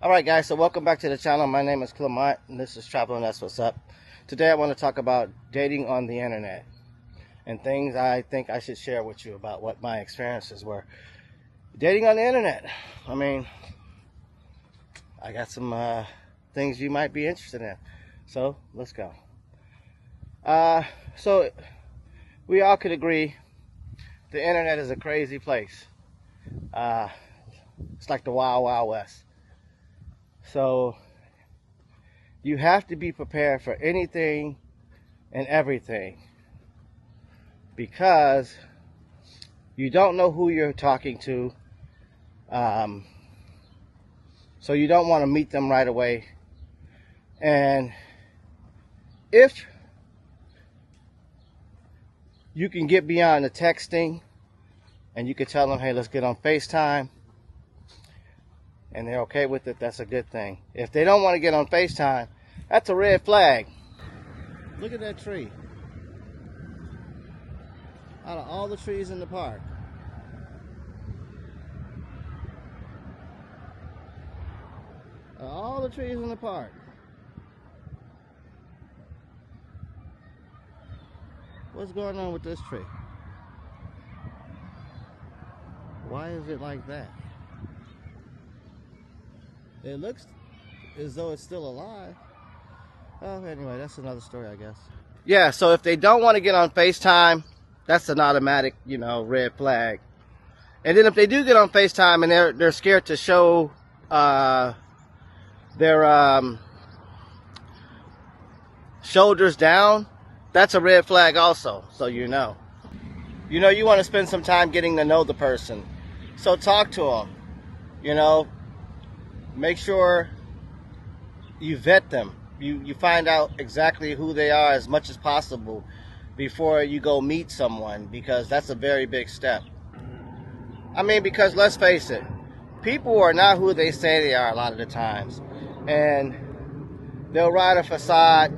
Alright guys, so welcome back to the channel. My name is Clement and this is Travel and That's What's Up. Today I want to talk about dating on the internet and things I think I should share with you about what my experiences were dating on the internet. I mean, I got some things you might be interested in. So let's go. So we all could agree the internet is a crazy place. It's like the Wild Wild West. So you have to be prepared for anything and everything, because you don't know who you're talking to. So you don't want to meet them right away. And if you can get beyond the texting and you can tell them, hey, let's get on FaceTime, and they're okay with it, that's a good thing. If they don't want to get on FaceTime, that's a red flag. Look at that tree. Out of all the trees in the park, what's going on with this tree? Why is it like that? It looks as though it's still alive. Oh, anyway, that's another story, I guess. Yeah, so if they don't want to get on FaceTime, that's an automatic, red flag. And then if they do get on FaceTime and they're scared to show their shoulders down, that's a red flag also, so you know. You want to spend some time getting to know the person. So talk to them, Make sure you vet them. You find out exactly who they are as much as possible before you go meet someone, because that's a very big step. I mean, because let's face it, people are not who they say they are a lot of the times. And they'll ride a facade,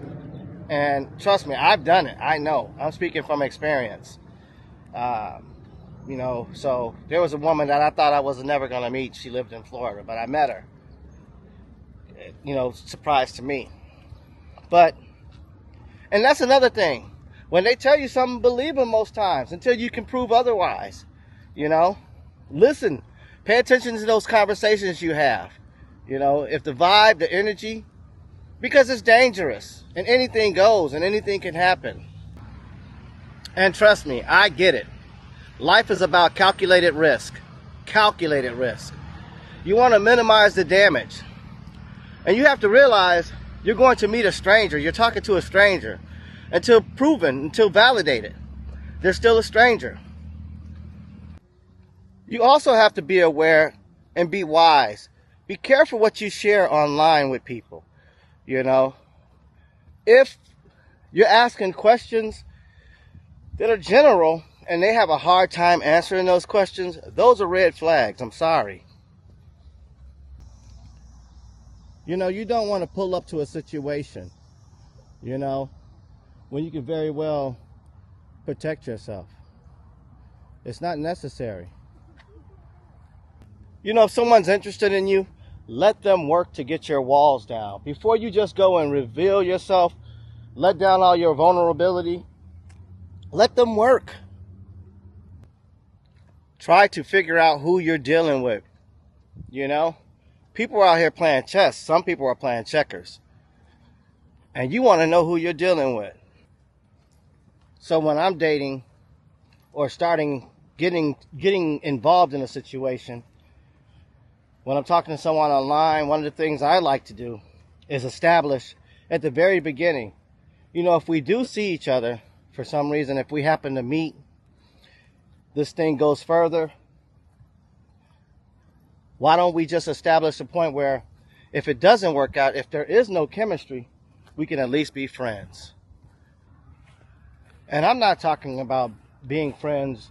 and trust me, I've done it. I know. I'm speaking from experience. So there was a woman that I thought I was never going to meet. She lived in Florida, but I met her. Surprise to me. And that's another thing. When they tell you something, believe them most times until you can prove otherwise. Listen, pay attention to those conversations you have. If the vibe, the energy, because it's dangerous and anything goes and anything can happen. And trust me, I get it. Life is about calculated risk. Calculated risk. You want to minimize the damage. And you have to realize you're going to meet a stranger. You're talking to a stranger. Until proven, until validated, they're still a stranger. You also have to be aware and be wise. Be careful what you share online with people. If you're asking questions that are general and they have a hard time answering those questions, those are red flags. I'm sorry. You don't want to pull up to a situation, when you can very well protect yourself. It's not necessary. If someone's interested in you, let them work to get your walls down. Before you just go and reveal yourself, let down all your vulnerability, let them work. Try to figure out who you're dealing with, People are out here playing chess. Some people are playing checkers. And you want to know who you're dealing with. So when I'm dating or getting involved in a situation, when I'm talking to someone online, one of the things I like to do is establish at the very beginning, if we do see each other for some reason, if we happen to meet, this thing goes further, why don't we just establish a point where if it doesn't work out, if there is no chemistry, we can at least be friends. And I'm not talking about being friends.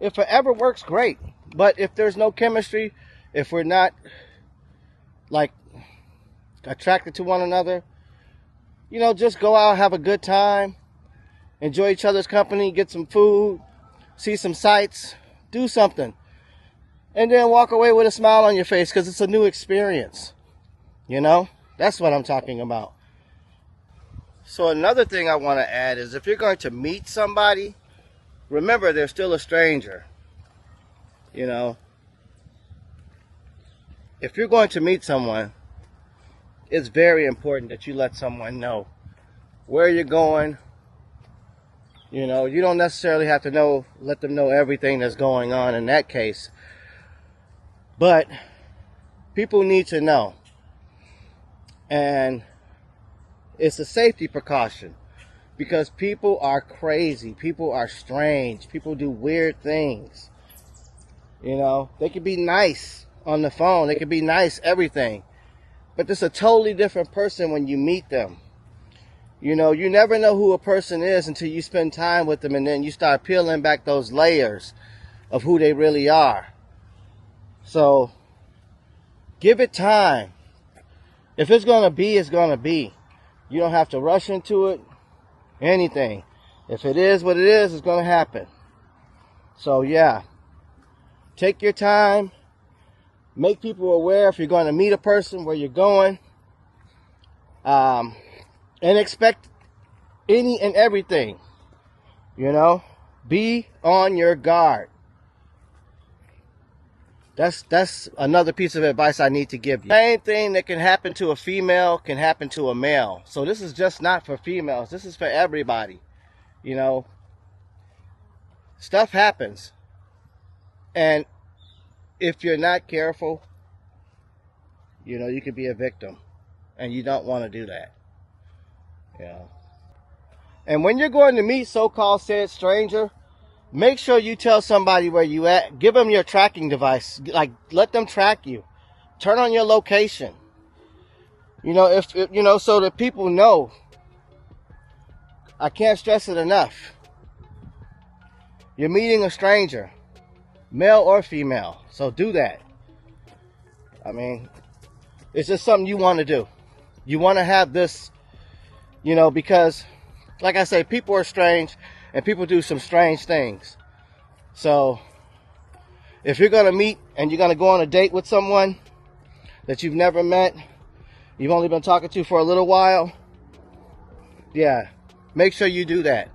If it ever works, great. But if there's no chemistry, if we're not attracted to one another, just go out, have a good time, enjoy each other's company, get some food, see some sights, do something. And then walk away with a smile on your face, because it's a new experience. You know, that's what I'm talking about. So another thing I want to add is if you're going to meet somebody, remember they're still a stranger. You know, if you're going to meet someone, it's very important that you let someone know where you're going. You know, you don't necessarily have to let them know everything that's going on in that case. But people need to know. And it's a safety precaution because people are crazy. People are strange. People do weird things. You know, they can be nice on the phone. They can be nice, everything. But it's a totally different person when you meet them. You know, you never know who a person is until you spend time with them and then you start peeling back those layers of who they really are. So, give it time. If it's going to be, it's going to be. You don't have to rush into it, anything. If it is what it is, it's going to happen. So, yeah. Take your time. Make people aware if you're going to meet a person, where you're going. And expect any and everything. You know, be on your guard. That's another piece of advice I need to give you. Same thing that can happen to a female can happen to a male. So this is just not for females. This is for everybody. You know, stuff happens. And if you're not careful, you know, you could be a victim. And you don't want to do that. Yeah. And when you're going to meet so-called said stranger, make sure you tell somebody where you at. Give them your tracking device. Like, let them track you. Turn on your location. You know, if you know, so that people know. I can't stress it enough. You're meeting a stranger, male or female. So do that. I mean, it's just something you want to do. You want to have this. You know, because, like I say, people are strange and people do some strange things. So, if you're going to meet and you're going to go on a date with someone that you've never met, you've only been talking to for a little while, yeah, make sure you do that.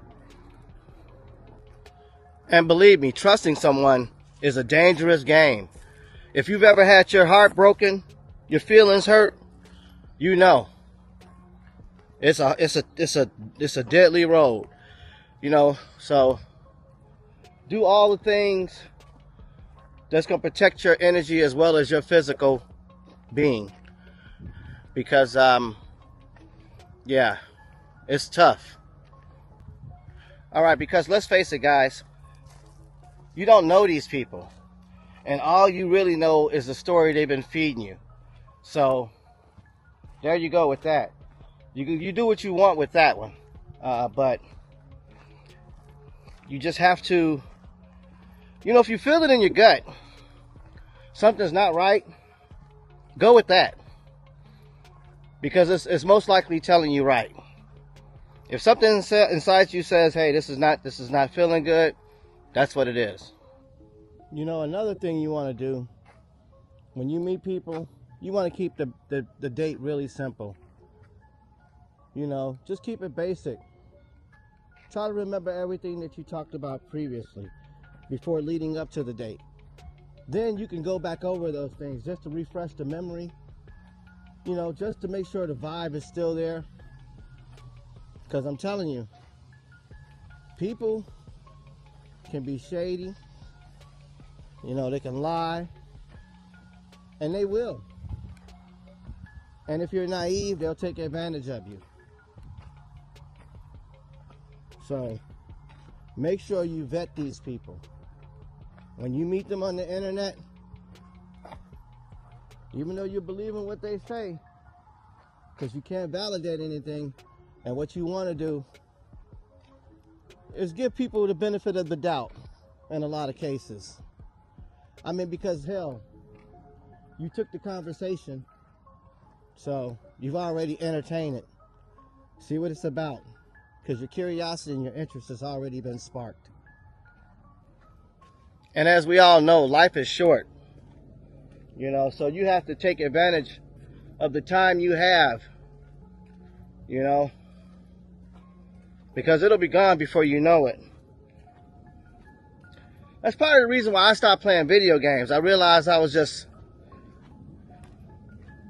And believe me, trusting someone is a dangerous game. If you've ever had your heart broken, your feelings hurt, you know. It's a deadly road, you know. So do all the things that's gonna protect your energy as well as your physical being, because yeah, it's tough. All right, because let's face it, guys, you don't know these people, and all you really know is the story they've been feeding you. So there you go with that. You do what you want with that one, but you just have to, you know, if you feel it in your gut, something's not right, go with that, because it's most likely telling you right. If something inside you says, "Hey, this is not feeling good," that's what it is. You know, another thing you want to do when you meet people, you want to keep the date really simple. You know, just keep it basic. Try to remember everything that you talked about previously before leading up to the date. Then you can go back over those things just to refresh the memory. You know, just to make sure the vibe is still there. Because I'm telling you, people can be shady. You know, they can lie. And they will. And if you're naive, they'll take advantage of you. So, make sure you vet these people. When you meet them on the internet, even though you believe in what they say, because you can't validate anything, and what you want to do is give people the benefit of the doubt in a lot of cases. I mean, because hell, you took the conversation, so you've already entertained it. See what it's about. Because your curiosity and your interest has already been sparked. And as we all know, life is short. You know, so you have to take advantage of the time you have, you know, because it'll be gone before you know it. That's part of the reason why I stopped playing video games. I realized I was just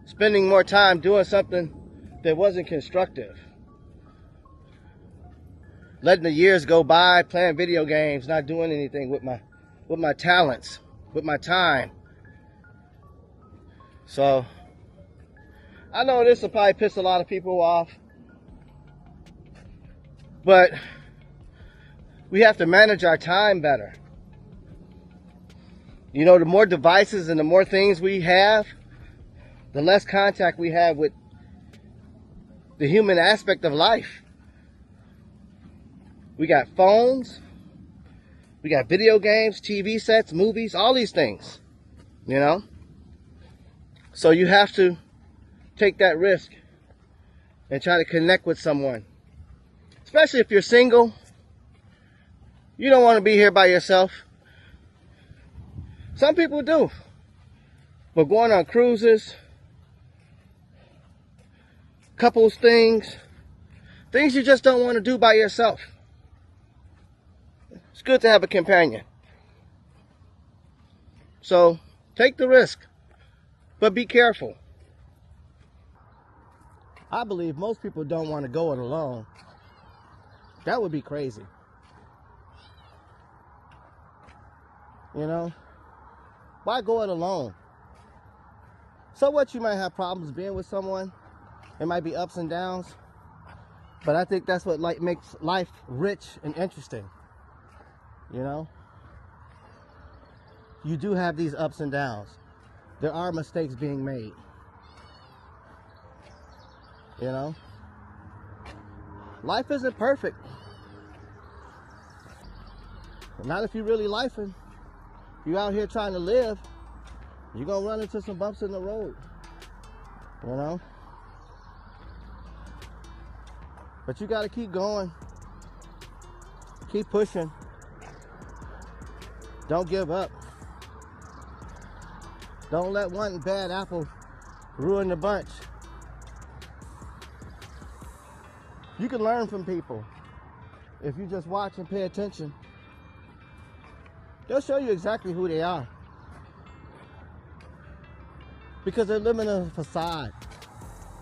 spending more time doing something that wasn't constructive. Letting the years go by, playing video games, not doing anything with my talents, with my time. So, I know this will probably piss a lot of people off, but we have to manage our time better. You know, the more devices and the more things we have, the less contact we have with the human aspect of life. We got phones, we got video games, TV sets, movies, all these things, you know? So you have to take that risk and try to connect with someone. Especially if you're single. You don't want to be here by yourself. Some people do. But going on cruises, couples things you just don't want to do by yourself. It's good to have a companion. So, take the risk. But be careful. I believe most people don't want to go it alone. That would be crazy. You know? Why go it alone? So what, you might have problems being with someone. It might be ups and downs. But I think that's what makes life rich and interesting. You know? You do have these ups and downs. There are mistakes being made. You know? Life isn't perfect. Not if you really lifing. You out here trying to live, you're gonna run into some bumps in the road. You know? But you gotta keep going. Keep pushing. Don't give up. Don't let one bad apple ruin the bunch. You can learn from people if you just watch and pay attention. They'll show you exactly who they are. Because they're living in a facade.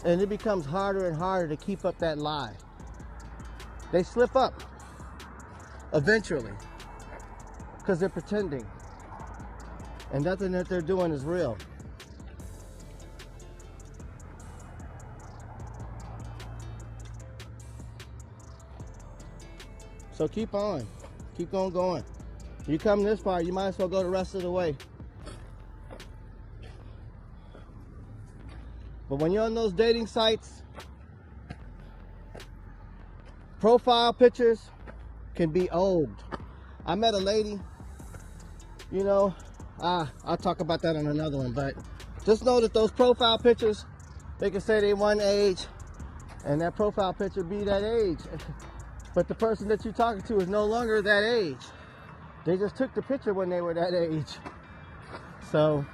And it becomes harder and harder to keep up that lie. They slip up eventually because they're pretending. And nothing that they're doing is real. So keep on. Keep on going. You come this far, you might as well go the rest of the way. But when you're on those dating sites, profile pictures can be old. I met a lady, you know, I'll talk about that on another one, but just know that those profile pictures, they can say they one age, and that profile picture be that age. But the person that you're talking to is no longer that age. They just took the picture when they were that age. So,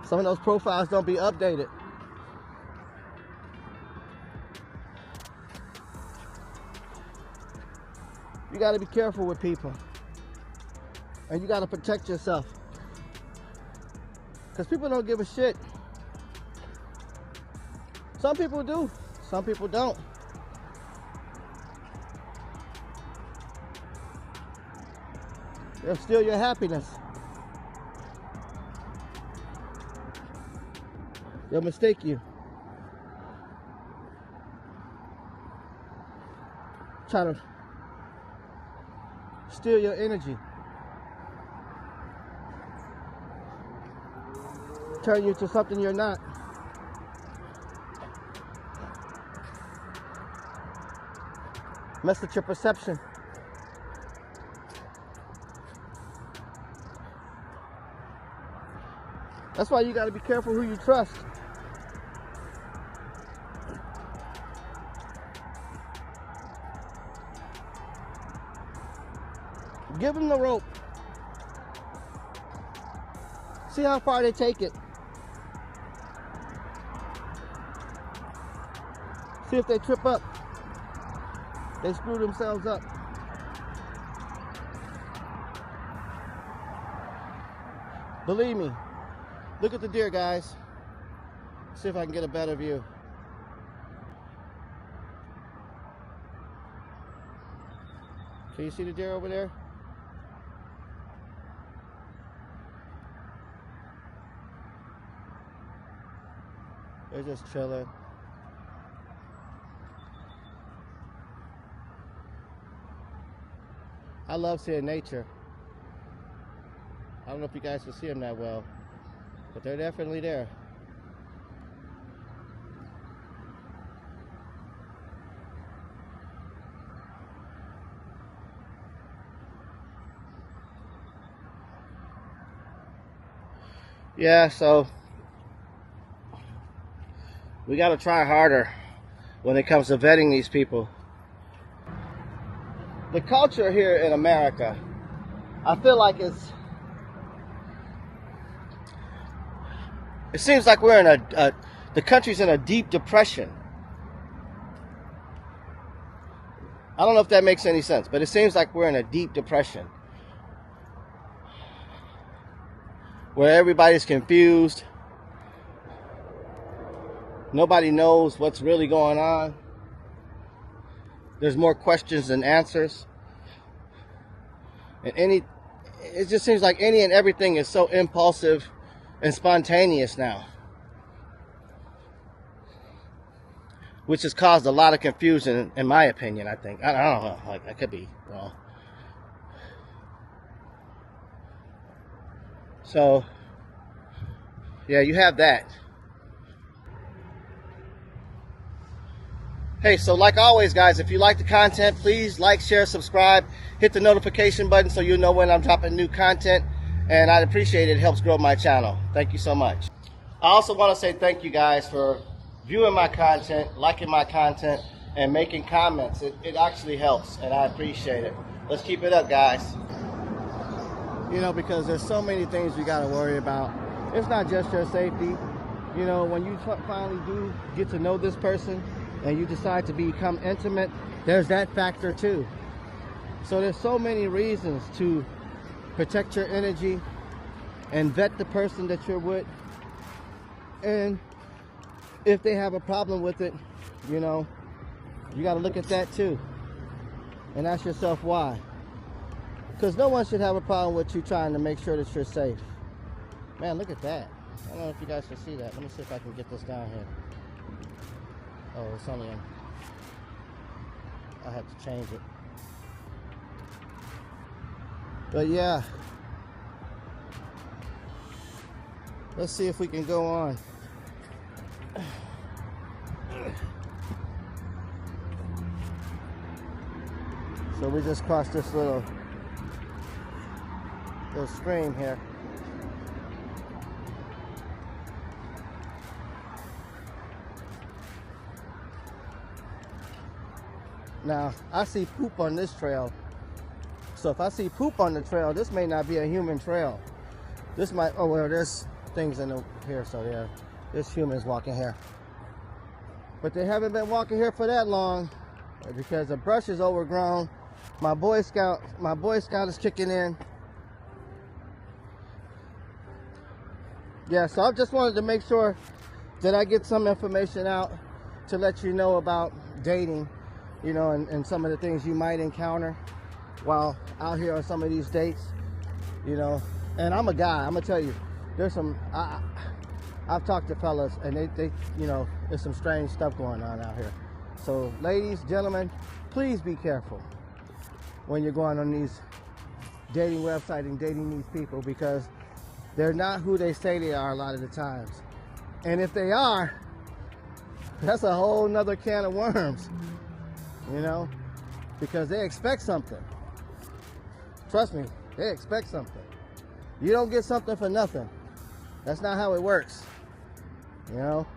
some of those profiles don't be updated. You gotta be careful with people. And you gotta protect yourself. Because people don't give a shit. Some people do, some people don't. They'll steal your happiness. They'll mistake you. Try to steal your energy. Turn you to something you're not. Mess with your perception. That's why you got to be careful who you trust. Give them the rope. See how far they take it. See if they trip up. They screw themselves up. Believe me. Look at the deer, guys. See if I can get a better view. Can you see the deer over there? They're just chilling. I love seeing nature. I don't know if you guys can see them that well, but they're definitely there. Yeah, so we got to try harder when it comes to vetting these people. The culture here in America, I feel like it seems like we're in the country's in a deep depression. I don't know if that makes any sense, but it seems like we're in a deep depression where everybody's confused. Nobody knows what's really going on. There's more questions than answers. And it just seems like any and everything is so impulsive and spontaneous now, which has caused a lot of confusion, in my opinion. I think I don't know, like, I could be wrong. So yeah, you have that. Hey, so like always, guys, if you like the content, please like, share, subscribe, hit the notification button so you'll know when I'm dropping new content, and I'd appreciate it. It helps grow my channel. Thank you so much. I also want to say thank you guys for viewing my content, liking my content, and making comments. It actually helps, and I appreciate it. Let's keep it up, guys. You know, because there's so many things you got to worry about. It's not just your safety. You know, when you finally do get to know this person and you decide to become intimate, there's that factor too. So there's so many reasons to protect your energy and vet the person that you're with. And if they have a problem with it, you know, you got to look at that too and ask yourself why. Because no one should have a problem with you trying to make sure that you're safe. Man, look at that. I don't know if you guys can see that. Let me see if I can get this down here. Oh, it's only in. I have to change it. But yeah. Let's see if we can go on. So we just crossed this little stream here. Now, I see poop on this trail. So if I see poop on the trail, this may not be a human trail. This might, oh well, there's things in here, so yeah, there's humans walking here. But they haven't been walking here for that long because the brush is overgrown. My Boy Scout is kicking in. Yeah, so I just wanted to make sure that I get some information out to let you know about dating, you know, and some of the things you might encounter while out here on some of these dates, you know. And I'm a guy, I'm gonna tell you, there's some, I've talked to fellas and they you know, there's some strange stuff going on out here. So ladies, gentlemen, please be careful when you're going on these dating websites and dating these people, because they're not who they say they are a lot of the times. And if they are, that's a whole nother can of worms, you know, because they expect something. Trust me, they expect something. You don't get something for nothing. That's not how it works, you know.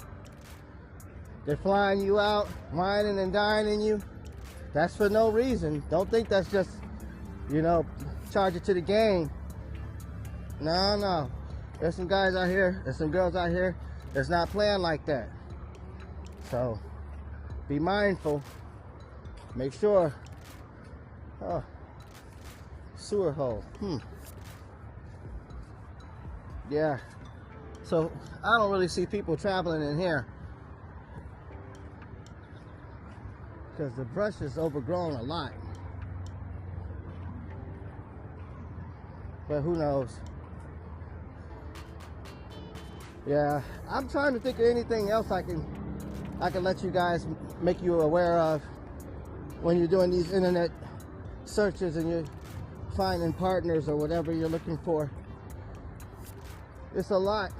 They're flying you out, whining and dining you. That's for no reason. Don't think that's just, you know, charge it to the game. No. There's some guys out here, there's some girls out here that's not playing like that. So, Be mindful. Make sure. Oh, sewer hole. Yeah. So I don't really see people traveling in here because the brush is overgrown a lot. But who knows? Yeah, I'm trying to think of anything else I can let you guys, make you aware of when you're doing these internet searches and you're finding partners or whatever you're looking for. It's a lot.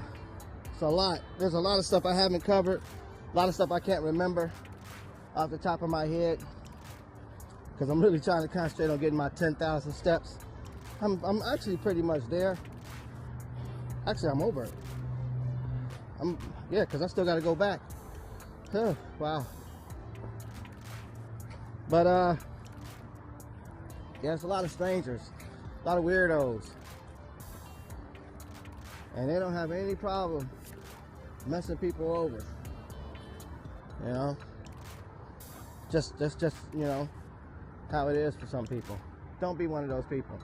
It's a lot. There's a lot of stuff I haven't covered. A lot of stuff I can't remember off the top of my head because I'm really trying to concentrate on getting my 10,000 steps. I'm actually pretty much there. Actually, I'm over it. Yeah, because I still got to go back. Wow. But yeah, it's a lot of strangers, a lot of weirdos, and they don't have any problem messing people over. You know, just you know how it is for some people. Don't be one of those people.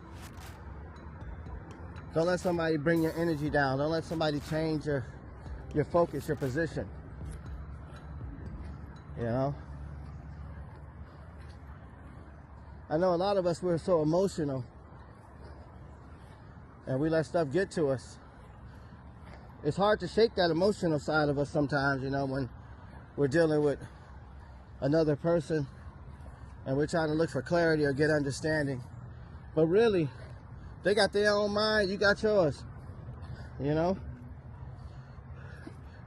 Don't let somebody bring your energy down. Don't let somebody change your focus, your position. You know, I know a lot of us, we're so emotional and we let stuff get to us. It's hard to shake that emotional side of us sometimes, you know, when we're dealing with another person and we're trying to look for clarity or get understanding. But really, they got their own mind, you got yours. You know,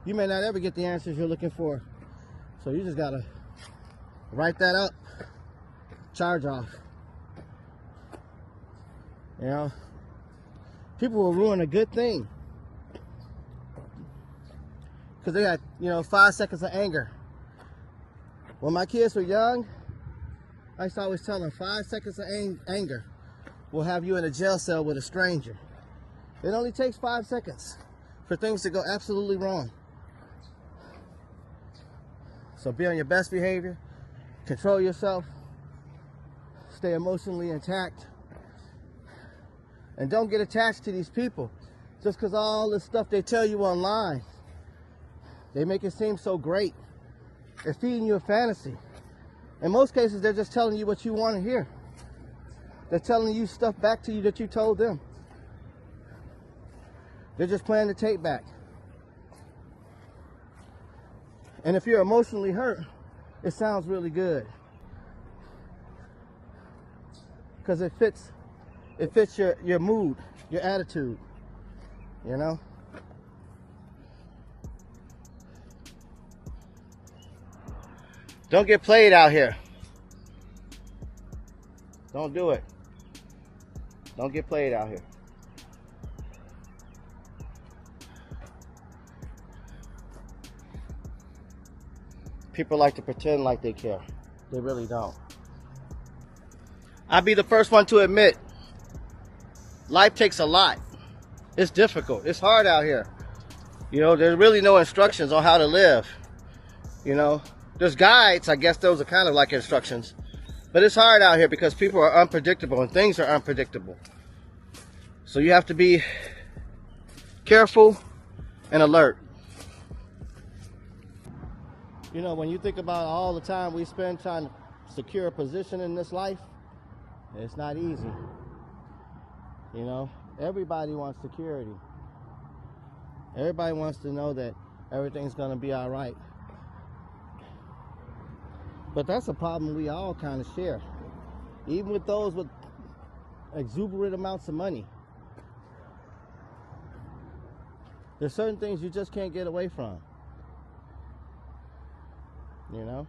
you may not ever get the answers you're looking for. So you just gotta write that up, charge off. You know, people will ruin a good thing because they got, you know, 5 seconds of anger. When my kids were young, I used to always tell them 5 seconds of anger will have you in a jail cell with a stranger. It only takes 5 seconds for things to go absolutely wrong. So be on your best behavior, control yourself, stay emotionally intact, and don't get attached to these people just because all the stuff they tell you online. They make it seem so great. They're feeding you a fantasy. In most cases, they're just telling you what you want to hear. They're telling you stuff back to you that you told them. They're just playing the tape back. And if you're emotionally hurt, it sounds really good because it fits your mood, your attitude, you know. Don't get played out here. Don't do it. Don't get played out here. People like to pretend like they care. They really don't. I'll be the first one to admit, life takes a lot. It's difficult. It's hard out here. You know, there's really no instructions on how to live. You know, there's guides. I guess those are kind of like instructions. But it's hard out here because people are unpredictable and things are unpredictable. So you have to be careful and alert. You know, when you think about all the time we spend trying to secure a position in this life, it's not easy. You know, everybody wants security. Everybody wants to know that everything's going to be all right. But that's a problem we all kind of share. Even with those with exuberant amounts of money. There's certain things you just can't get away from. You know?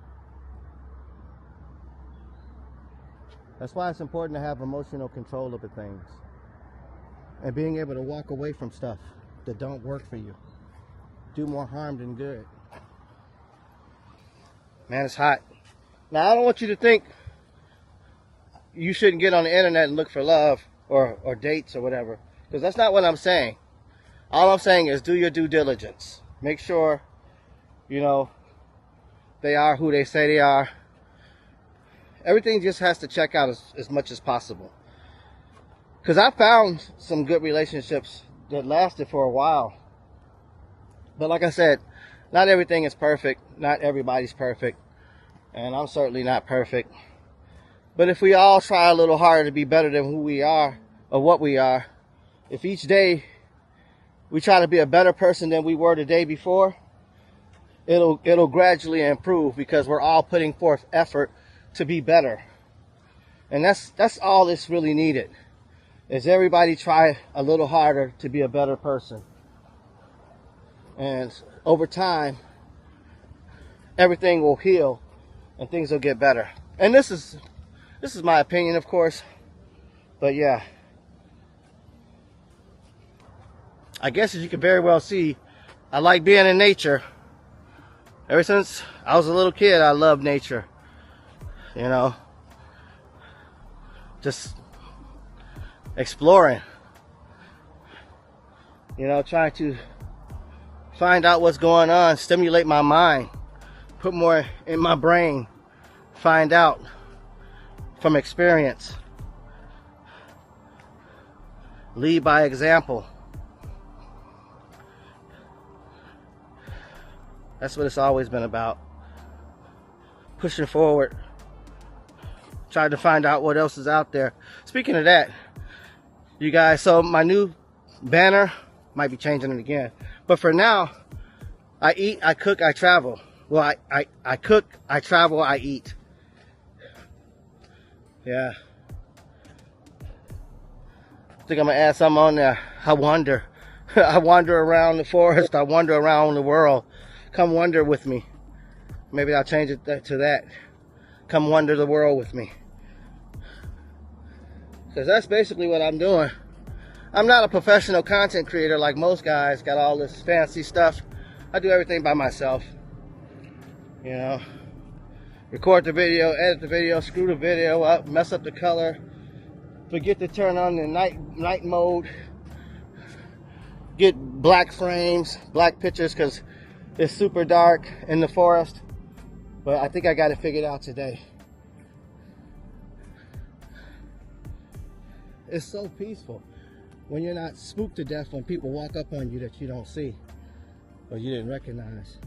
That's why it's important to have emotional control over things. And being able to walk away from stuff that don't work for you. Do more harm than good. Man, it's hot. Now, I don't want you to think you shouldn't get on the internet and look for love or dates or whatever. Because that's not what I'm saying. All I'm saying is do your due diligence. Make sure, you know, they are who they say they are. Everything just has to check out as much as possible. Because I found some good relationships that lasted for a while. But like I said, not everything is perfect. Not everybody's perfect. And I'm certainly not perfect. But if we all try a little harder to be better than who we are or what we are, if each day we try to be a better person than we were the day before, it'll gradually improve, because we're all putting forth effort to be better. And that's all that's really needed, is everybody try a little harder to be a better person. And over time, everything will heal and things will get better. And this is my opinion, of course. But yeah, I guess as you can very well see, I like being in nature. Ever since I was a little kid, I loved nature. You know, just exploring. You know, trying to find out what's going on, stimulate my mind, put more in my brain, find out from experience, lead by example. That's what it's always been about. Pushing forward, trying to find out what else is out there. Speaking of that, you guys, so my new banner, might be changing it again, but for now, I eat, I cook, I travel. Well, I cook, I travel, I eat. Yeah. I think I'm gonna add something on there. I wander. I wander around the forest. I wander around the world. Come wander with me. Maybe I'll change it to that. Come wander the world with me. Because that's basically what I'm doing. I'm not a professional content creator like most guys, got all this fancy stuff. I do everything by myself. You know, record the video, edit the video, screw the video up, mess up the color, forget to turn on the night mode, get black frames, black pictures, because it's super dark in the forest. But I think I got it figured out today. It's so peaceful when you're not spooked to death when people walk up on you that you don't see or you didn't recognize,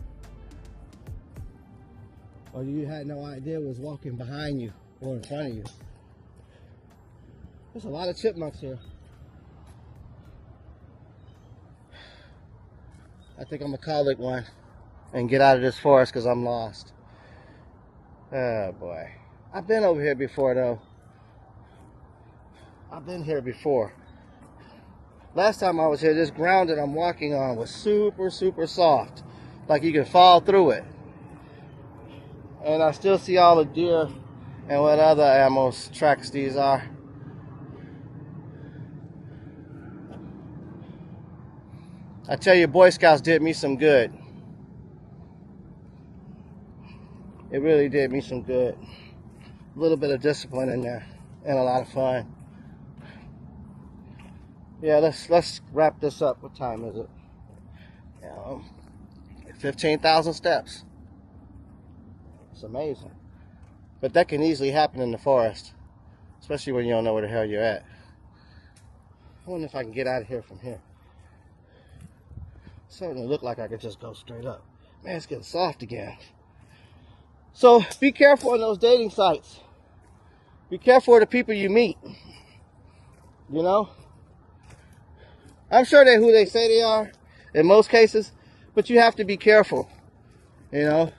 or you had no idea was walking behind you or in front of you. There's a lot of chipmunks here. I think I'm gonna call it one and get out of this forest because I'm lost. Oh boy. I've been over here before though. I've been here before. Last time I was here, this ground that I'm walking on was super, super soft. Like you could fall through it. And I still see all the deer and what other animals' tracks these are. I tell you, Boy Scouts did me some good. It really did me some good. A little bit of discipline in there and a lot of fun. Yeah, let's wrap this up. What time is it? 15,000 steps. It's amazing. But that can easily happen in the forest, especially when you don't know where the hell you're at. I wonder if I can get out of here from here. Certainly look like I could just go straight up. Man, it's getting soft again. So be careful on those dating sites. Be careful of the people you meet. You know? I'm sure they're who they say they are in most cases, but you have to be careful. You know?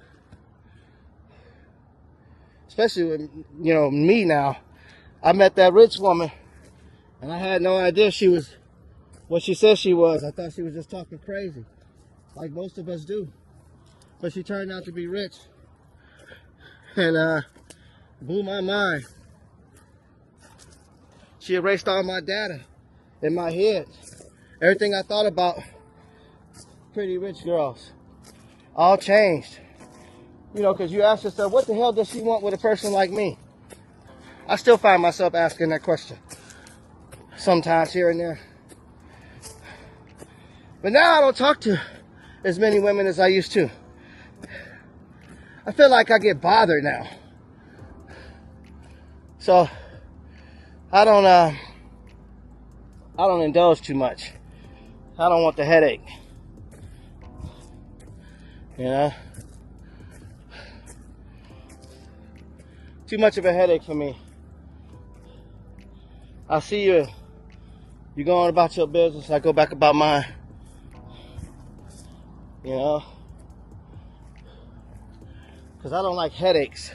Especially with, you know, me now. I met that rich woman and I had no idea she was what she said she was. I thought she was just talking crazy, like most of us do. But she turned out to be rich and blew my mind. She erased all my data in my head. Everything I thought about pretty rich girls all changed. You know, because you ask yourself, what the hell does she want with a person like me? I still find myself asking that question sometimes here and there. But now I don't talk to as many women as I used to. I feel like I get bothered now. So I don't indulge too much. I don't want the headache. You know? Too much of a headache for me. I see you go on about your business, I go back about mine. You know? Because I don't like headaches.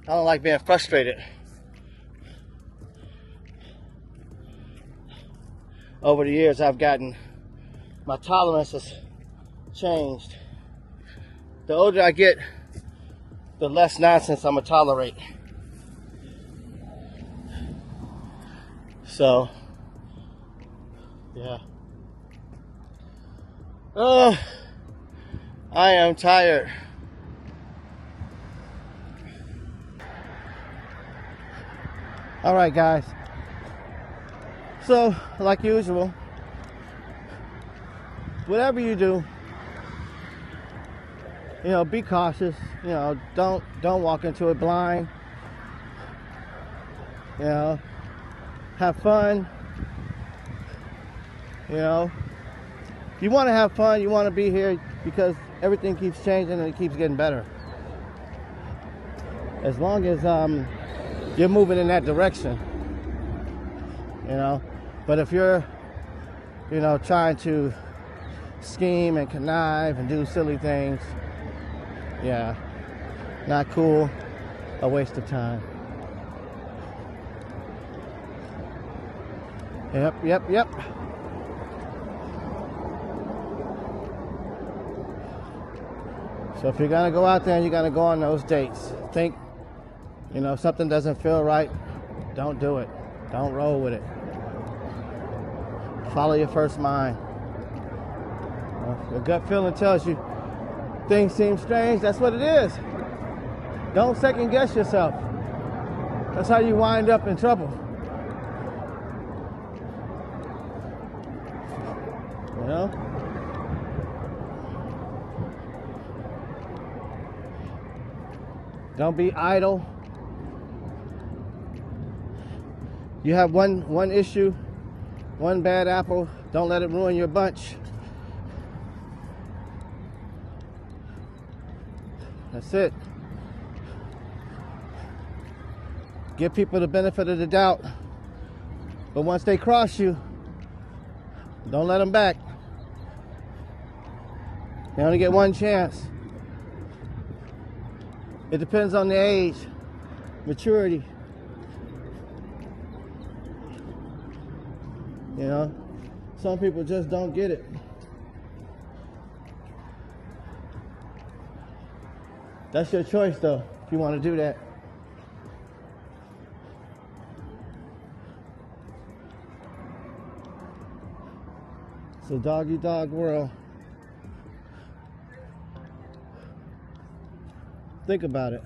I don't like being frustrated. Over the years, my tolerance has changed. The older I get, the less nonsense I'm gonna tolerate. So, yeah. I am tired. All right, guys. So, like usual, whatever you do, you know, be cautious. You know, don't walk into it blind. You know, have fun. You know, you want to have fun. You want to be here because everything keeps changing and it keeps getting better. As long as you're moving in that direction, you know. But if you're, you know, trying to scheme and connive and do silly things, yeah, not cool, a waste of time. Yep. So if you're gonna go out there and you're gonna go on those dates, think, you know, if something doesn't feel right, don't do it. Don't roll with it. Follow your first mind. Your gut feeling tells you things seem strange. That's what it is. Don't second guess yourself. That's how you wind up in trouble. You know? Don't be idle. You have one issue, one bad apple, don't let it ruin your bunch. That's it. Give people the benefit of the doubt. But once they cross you, don't let them back. They only get one chance. It depends on the age, maturity. You know, some people just don't get it. That's your choice, though, if you want to do that. It's a dog-eat-dog world. Think about it.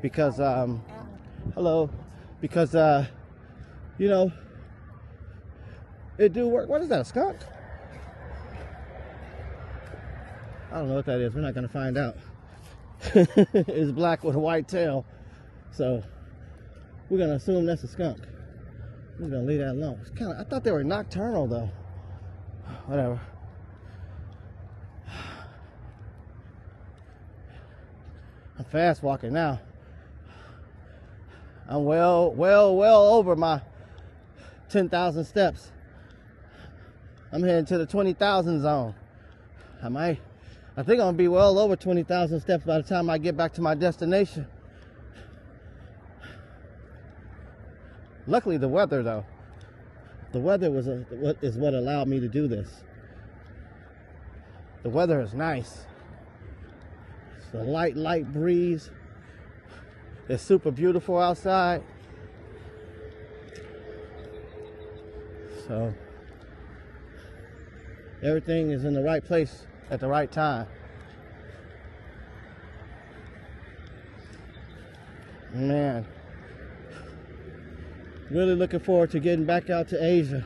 Because you know, it do work. What is that, a skunk? I don't know what that is. We're not gonna find out. It's black with a white tail, so we're gonna assume that's a skunk. We're gonna leave that alone. It's I thought they were nocturnal though. Whatever. I'm fast walking now. I'm well over my 10,000 steps. I'm heading to the 20,000 zone. I think I'm gonna be well over 20,000 steps by the time I get back to my destination. Luckily, the weather though. The weather is what allowed me to do this. The weather is nice. It's a light breeze. It's super beautiful outside. So everything is in the right place at the right time. Man, really looking forward to getting back out to Asia.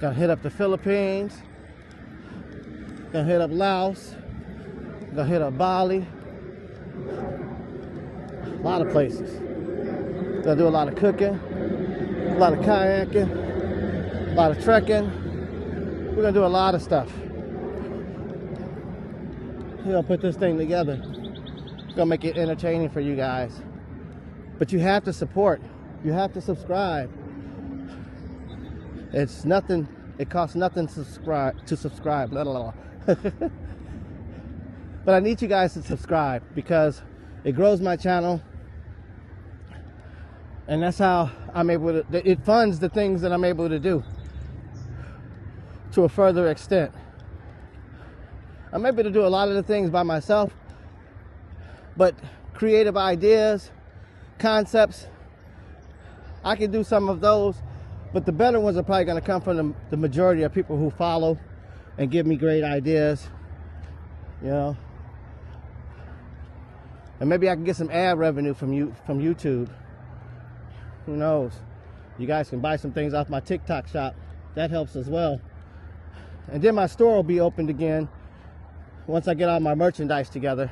Gonna hit up the Philippines. Gonna hit up Laos. Gonna hit up Bali. A lot of places. Gonna do a lot of cooking, a lot of kayaking, a lot of trekking. We're gonna do a lot of stuff. We're gonna put this thing together. Gonna make it entertaining for you guys. But you have to support. You have to subscribe. It's nothing. It costs nothing to subscribe. Blah, blah, blah. But I need you guys to subscribe because it grows my channel, and that's how I'm able to. It funds the things that I'm able to do to a further extent. I'm able to do a lot of the things by myself, but creative ideas, concepts, I can do some of those, but the better ones are probably going to come from the majority of people who follow and give me great ideas, you know. And maybe I can get some ad revenue from YouTube. Who knows? You guys can buy some things off my TikTok shop. That helps as well. And then my store will be opened again once I get all my merchandise together.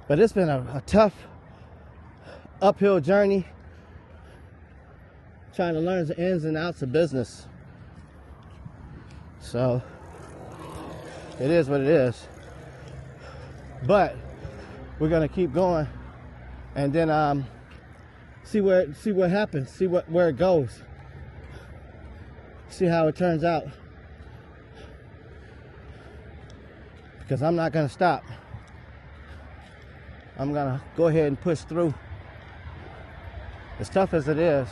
But it's been a tough uphill journey trying to learn the ins and outs of business. So it is what it is. But we're gonna keep going, and then see what happens, see where it goes, see how it turns out. Because I'm not gonna stop. I'm gonna go ahead and push through. As tough as it is,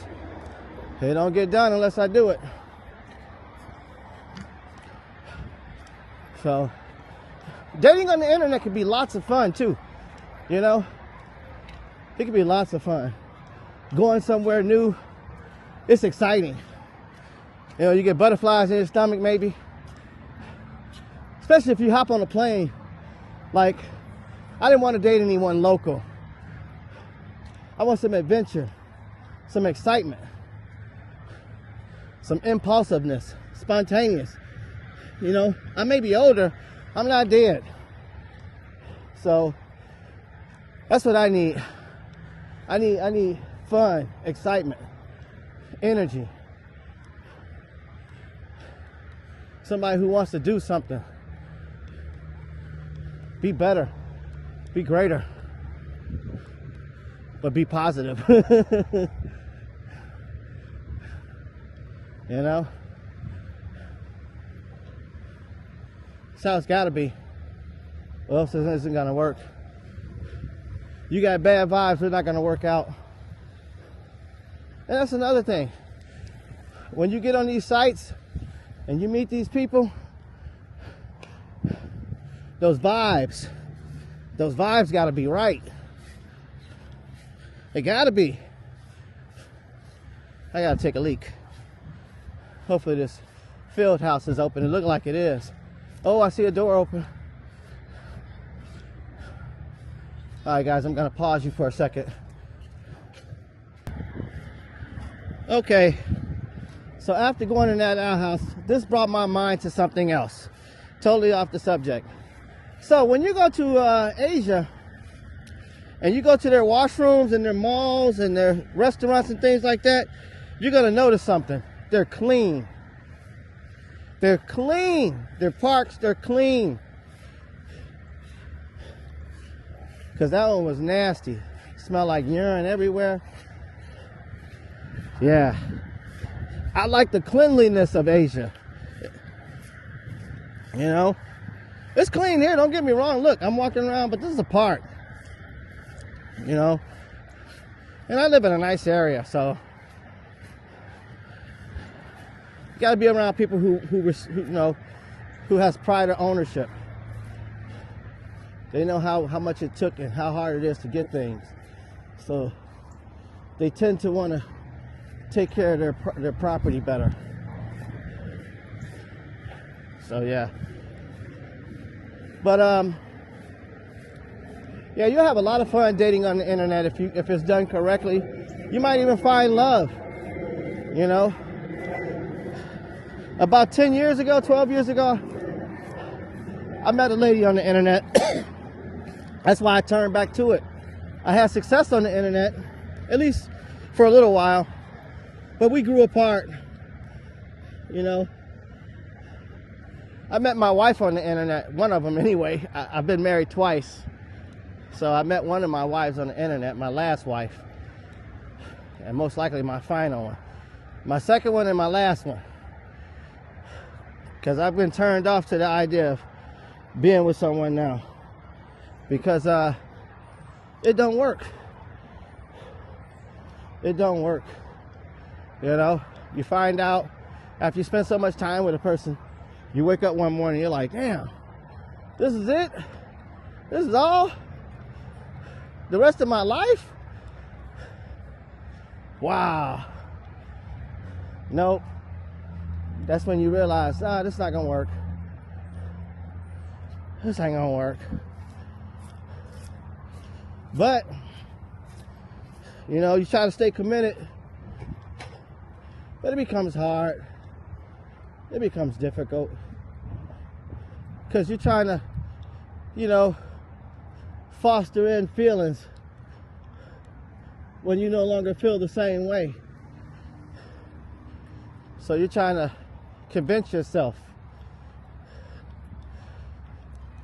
it don't get done unless I do it. So, dating on the internet can be lots of fun too. You know, it can be lots of fun. Going somewhere new, it's exciting. You know, you get butterflies in your stomach maybe. Especially if you hop on a plane. Like, I didn't want to date anyone local. I want some adventure, some excitement, some impulsiveness, spontaneous. You know, I may be older, I'm not dead. So that's what I need. I need fun, excitement, energy. Somebody who wants to do something. Be better. Be greater. But be positive. You know? That's how it's gotta be. Or else it isn't gonna work. You got bad vibes, they're not gonna work out. And that's another thing. When you get on these sites and you meet these people, those vibes gotta be right. They gotta be. I gotta take a leak. Hopefully this field house is open. It looks like it is. Oh, I see a door open. All right, guys, I'm gonna pause you for a second. Okay, so after going in that outhouse, this brought my mind to something else. Totally off the subject. So when you go to Asia, and you go to their washrooms and their malls and their restaurants and things like that, you're gonna notice something. They're clean. They're clean. Their parks, they're clean. Because that one was nasty. Smelled like urine everywhere. Yeah. I like the cleanliness of Asia. You know? It's clean here, don't get me wrong. Look, I'm walking around, but this is a park. You know? And I live in a nice area, so you gotta be around people who you know, who has pride of ownership. They know how much it took and how hard it is to get things. So they tend to want to take care of their property better. So yeah. But yeah, you'll have a lot of fun dating on the internet if it's done correctly. You might even find love, you know. About 10 years ago, 12 years ago, I met a lady on the internet. That's why I turned back to it. I had success on the internet, at least for a little while, but we grew apart, you know. I met my wife on the internet, one of them anyway. I've been married twice. So I met one of my wives on the internet, my last wife, and most likely my final one. My second one and my last one. Because I've been turned off to the idea of being with someone now. Because it don't work. It don't work. You know, you find out after you spend so much time with a person, you wake up one morning, you're like, damn, this is it? This is all? The rest of my life? Wow. Nope. That's when you realize, this is not gonna work. This ain't gonna work. But, you know, you try to stay committed, but it becomes hard. It becomes difficult. Because you're trying to, you know, foster in feelings when you no longer feel the same way. So you're trying to convince yourself.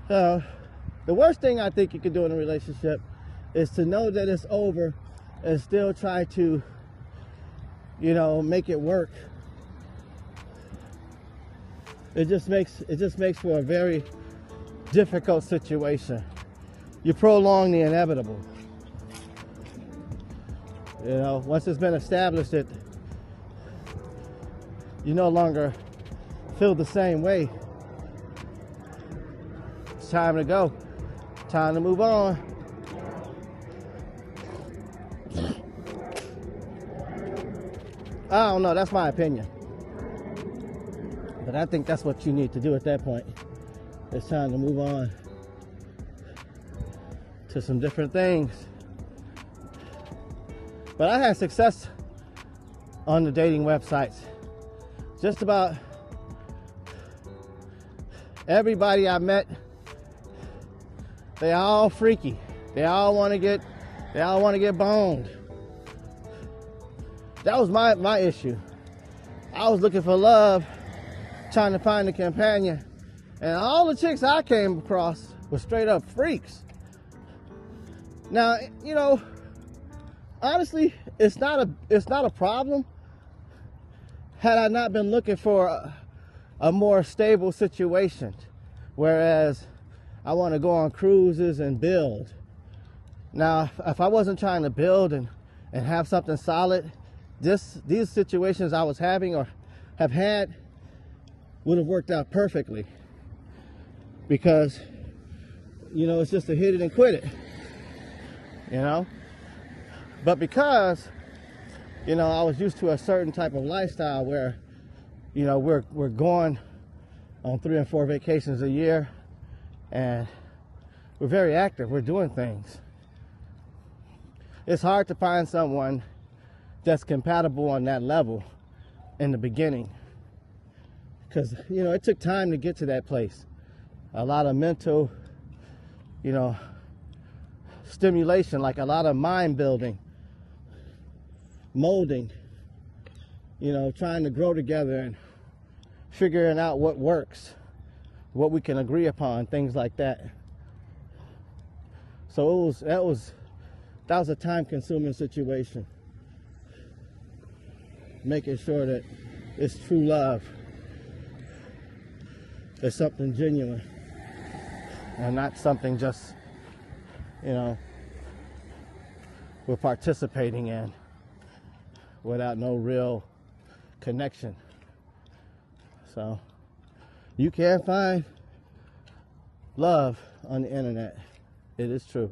The worst thing I think you can do in a relationship is to know that it's over and still try to, you know, make it work. It just makes for a very difficult situation. You prolong the inevitable. You know, once it's been established that you no longer feel the same way, it's time to go. Time to move on. I don't know, that's my opinion. But I think that's what you need to do at that point. It's time to move on to some different things. But I had success on the dating websites. Just about everybody I met, they all freaky. They all want to get boned. That was my issue. I was looking for love, trying to find a companion, and all the chicks I came across were straight up freaks. Now, you know, honestly, it's not a problem had I not been looking for a more stable situation, whereas I want to go on cruises and build. Now, if I wasn't trying to build and have something solid, these situations I was having or have had would have worked out perfectly, because, you know, it's just a hit it and quit it, you know. But because, you know, I was used to a certain type of lifestyle where, you know, we're going on 3 and 4 vacations a year, and we're very active, we're doing things. It's hard to find someone that's compatible on that level in the beginning, because, you know, it took time to get to that place. A lot of mental, you know, stimulation, like a lot of mind building, molding, you know, trying to grow together and figuring out what works, what we can agree upon, things like that. So that was a time-consuming situation. Making sure that it's true love, it's something genuine, and not something just, you know, we're participating in without no real connection. So you can find love on the internet. It is true.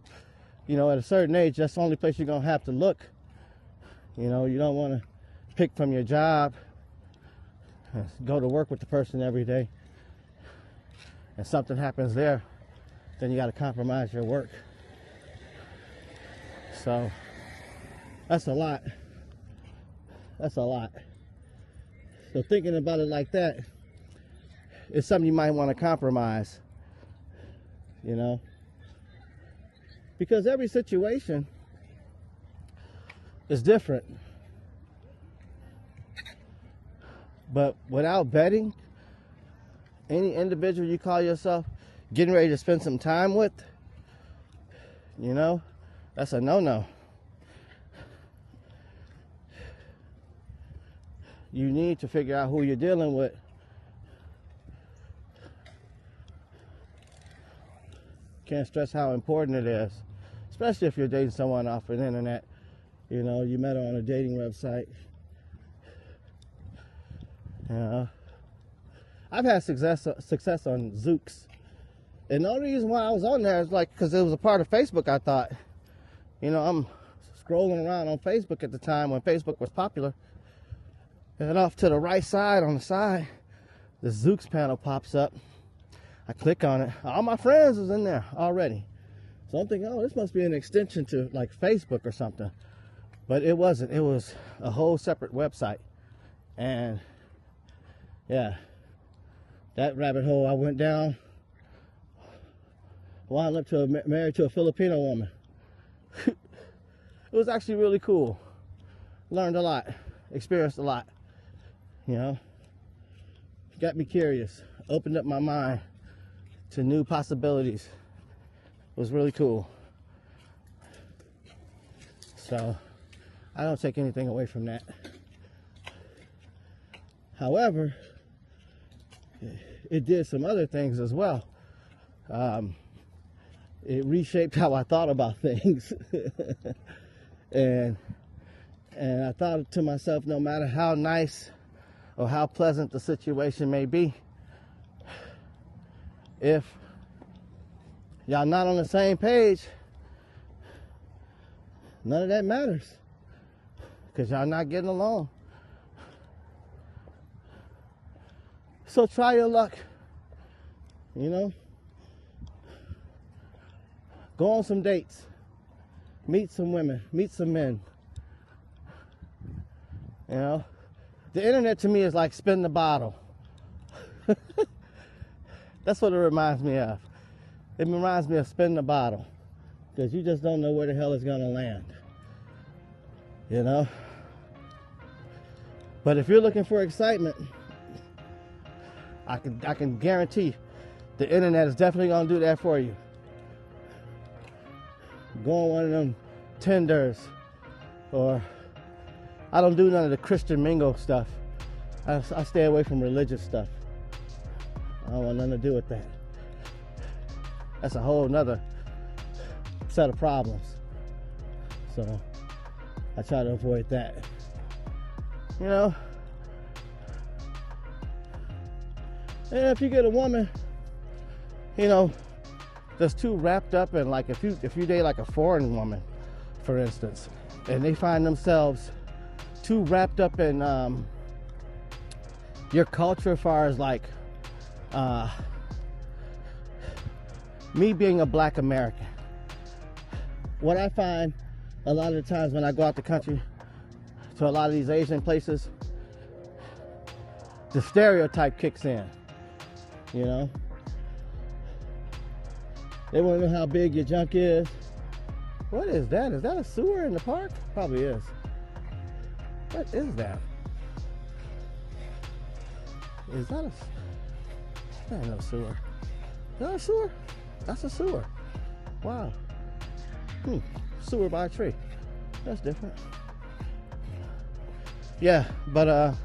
You know, at a certain age, that's the only place you're gonna have to look. You know, you don't want to pick from your job, go to work with the person every day, and something happens there, then you got to compromise your work. So that's a lot. That's a lot. So thinking about it like that is something you might want to compromise, you know, because every situation is different. But without vetting any individual you call yourself getting ready to spend some time with, you know, that's a no-no. You need to figure out who you're dealing with. Can't stress how important it is, especially if you're dating someone off the internet. You know, you met her on a dating website. You know, I've had success on Zooks, and the only reason why I was on there is like because it was a part of Facebook. I thought, you know, I'm scrolling around on Facebook at the time when Facebook was popular, and off to the right side on the side, the Zooks panel pops up. I click on it. All my friends is in there already, so I'm thinking, oh, this must be an extension to like Facebook or something, but it wasn't. It was a whole separate website, and yeah, that rabbit hole I went down, wound up to married to a Filipino woman. It was actually really cool. Learned a lot, experienced a lot, you know. Got me curious, opened up my mind to new possibilities. It was really cool. So I don't take anything away from that. However, it did some other things as well. It reshaped how I thought about things. and I thought to myself, no matter how nice or how pleasant the situation may be, if y'all not on the same page, none of that matters, because y'all not getting along. So try your luck, you know. Go on some dates, meet some women, meet some men. You know, the internet to me is like spin the bottle. That's what it reminds me of. It reminds me of spin the bottle, because you just don't know where the hell it's gonna land, you know. But if you're looking for excitement, I can guarantee the internet is definitely gonna do that for you. Go on one of them Tinders, or I don't do none of the Christian mingle stuff. I stay away from religious stuff. I don't want nothing to do with that. That's a whole nother set of problems. So I try to avoid that. You know, and if you get a woman, you know, that's too wrapped up in, like, if you date like a foreign woman, for instance, and they find themselves too wrapped up in your culture, as far as like me being a black American. What I find a lot of the times when I go out the country to a lot of these Asian places, the stereotype kicks in, you know. They want to know how big your junk is. What is that? Is that a sewer in the park? Probably is. What is that? Is that a... That ain't no sewer. Is that a sewer? That's a sewer. Wow. Sewer by a tree. That's different. Yeah, but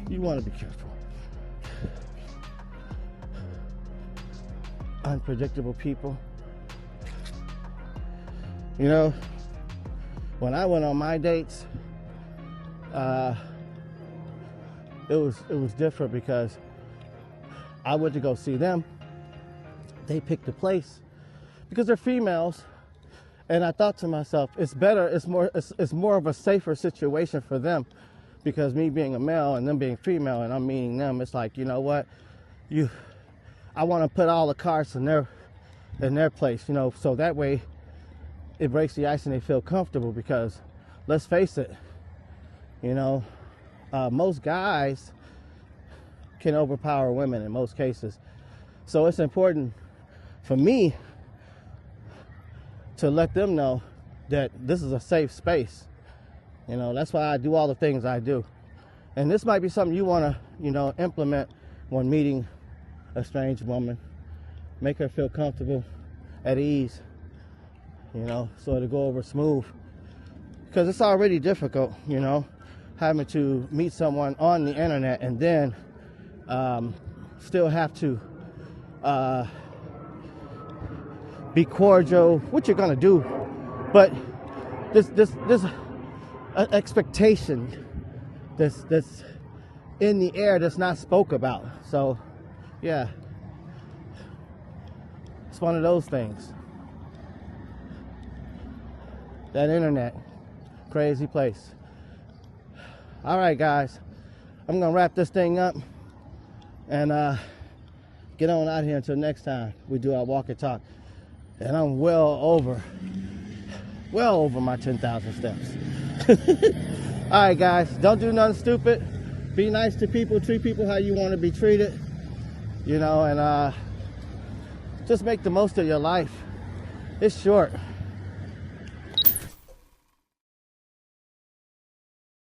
you want to be careful. Unpredictable people. You know, when I went on my dates, it was different, because I went to go see them. They picked a place because they're females, and I thought to myself, it's better, it's more of a safer situation for them, because me being a male and them being female and I'm meeting them, it's like, you know what, I want to put all the cards in their place, you know, so that way it breaks the ice and they feel comfortable, because let's face it, you know, most guys can overpower women in most cases. So it's important for me to let them know that this is a safe space. You know, that's why I do all the things I do. And this might be something you want to, you know, implement when meeting a strange woman. Make her feel comfortable, at ease, you know, so it'll go over smooth. Because it's already difficult, you know, having to meet someone on the internet and then still have to be cordial, what you're gonna do, but this expectation that's in the air that's not spoke about. So yeah, it's one of those things. That internet, crazy place. All right, guys, I'm gonna wrap this thing up and get on out here until next time we do our walk and talk. And I'm well over my 10,000 steps. All right, guys, don't do nothing stupid. Be nice to people, treat people how you want to be treated, you know, and just make the most of your life. It's short.